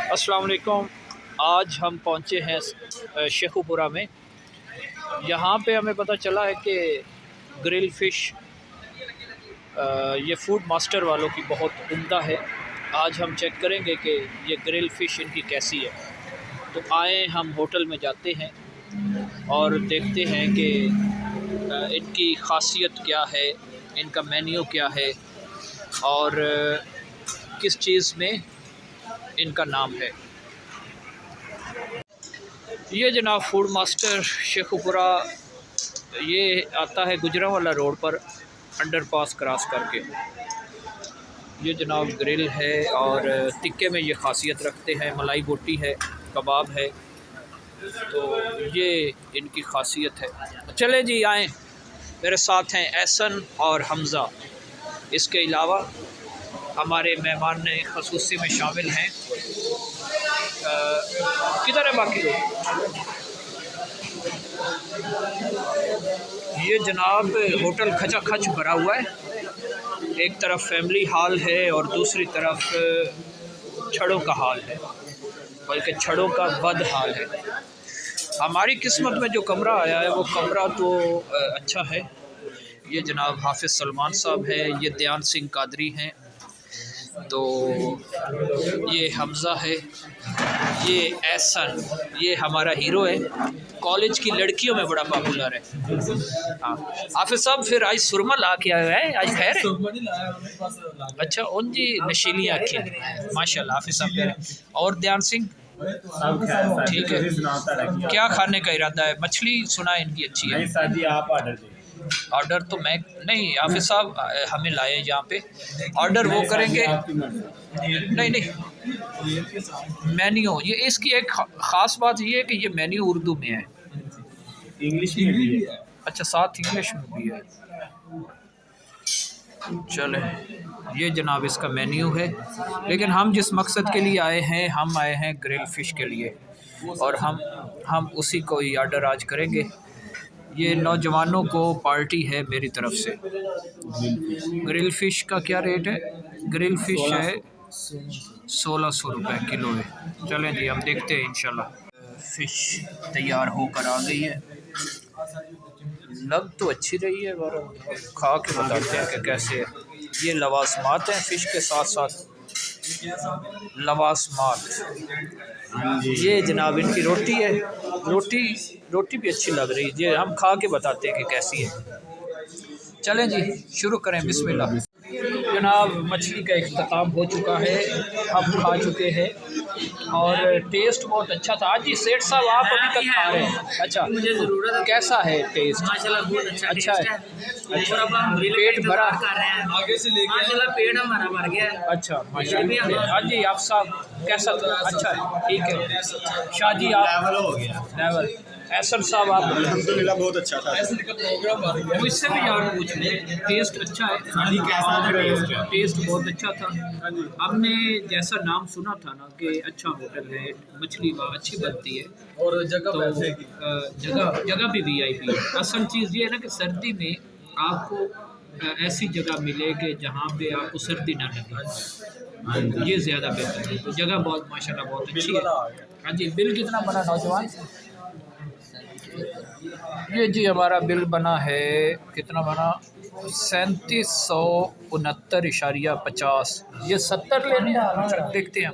अस्सलाम वालेकुम। आज हम पहुँचे हैं शेखुपुरा में। यहाँ पे हमें पता चला है कि ग्रिल फ़िश ये फूड मास्टर वालों की बहुत उम्दा है। आज हम चेक करेंगे कि ये ग्रिल फ़िश इनकी कैसी है। तो आए हम होटल में जाते हैं और देखते हैं कि इनकी ख़ासियत क्या है, इनका मेन्यू क्या है और किस चीज़ में इनका नाम है। ये जनाब फूड मास्टर शेखुपुरा, ये आता है गुजरांवाला रोड पर अंडरपास क्रॉस करके। ये जनाब ग्रिल है और टिक्के में ये ख़ासियत रखते हैं, मलाई बोटी है, कबाब है, तो ये इनकी ख़ासियत है। चले जी आएँ, मेरे साथ हैं एहसन और हमज़ा। इसके अलावा हमारे मेहमान ने खसूसी में शामिल हैं। किधर है बाकी लोग? ये जनाब होटल खचाखच भरा हुआ है। एक तरफ फैमिली हॉल है और दूसरी तरफ छड़ों का हाल है, बल्कि छड़ों का बद हाल है। हमारी किस्मत में जो कमरा आया है वो कमरा तो अच्छा है। ये जनाब हाफिज़ सलमान साहब है, ये दयान सिंह कादरी हैं, तो ये हमज़ा है, ये एहसन, ये हमारा हीरो है, कॉलेज की लड़कियों में बड़ा पॉपुलर है। हाँ हाफिज़ साहब, फिर आज सुरमा ला के आए हैं, आज खैर है? अच्छा उन जी नशीली आँखें, माशाल्लाह हाफिज़ साहब कह रहे हैं। और दयान सिंह ठीक है। क्या खाने का इरादा है? मछली सुना है इनकी अच्छी है। आप ऑर्डर तो मैं नहीं, हाफिज़ साहब हमें लाए यहाँ पे, ऑर्डर वो करेंगे। नहीं नहीं, मेन्यू ये इसकी एक ख़ास बात ये है कि ये मेन्यू उर्दू में है, इंग्लिश में भी है। अच्छा साथ इंग्लिश में भी है। चले, ये जनाब इसका मेन्यू है। लेकिन हम जिस मकसद के लिए आए हैं, हम आए हैं ग्रिल फ़िश के लिए, और हम उसी को ही ऑर्डर आज करेंगे। ये नौजवानों को पार्टी है मेरी तरफ से। ग्रिल फ़िश का क्या रेट है? ग्रिल फ़िश है 1600 रुपये किलो है। चलें जी हम देखते हैं इंशाल्लाह। फ़िश तैयार होकर आ गई है, लग तो अच्छी रही है, पर खा के बताते हैं कि कैसे है। ये लवासमात हैं फ़िश के साथ साथ, लवासमात। ये जनाब इनकी रोटी है, रोटी भी अच्छी लग रही है। ये हम खा के बताते हैं कि कैसी है। चलें जी शुरू करें, बिस्मिल्लाह। जनाब मछली का इख्तिताम हो चुका है, हम खा चुके हैं और टेस्ट बहुत अच्छा था। जी सेठ साहब आप अभी तक खा रहे हैं? अच्छा, मुझे ज़रूरत है। कैसा है टेस्ट? माशाल्लाह बहुत अच्छा है। अच्छा, अब हम पेट भरा कर रहे हैं आगे से लेके माशाल्लाह, पेट हमारा भर गया है। अच्छा माशाल्लाह। हाँ जी आप साहब कैसा था? अच्छा है, ठीक है। शाह जी आप लेवल हो गया। लेवल। एहसन साहब आप अल्हम्दुलिल्लाह बहुत अच्छा था। मुझसे भी यार पूछ लें, टेस्ट अच्छा है? टेस्ट बहुत अच्छा था। हमने जैसा नाम सुना था ना कि अच्छा होटल है, मछली वहाँ अच्छी बनती है और जगह तो जगह भी वीआईपी है। असल चीज़ ये है ना कि सर्दी में आपको ऐसी जगह मिले कि जहाँ पे आपको सर्दी ना लगे, ये ज़्यादा बेहतर है। तो जगह बहुत माशाल्लाह बहुत अच्छी है। हाँ जी, बिल कितना बना नौजवान? ये जी हमारा बिल बना है, कितना बना? 3769.50। ये 70 लेने हैं, देखते हैं।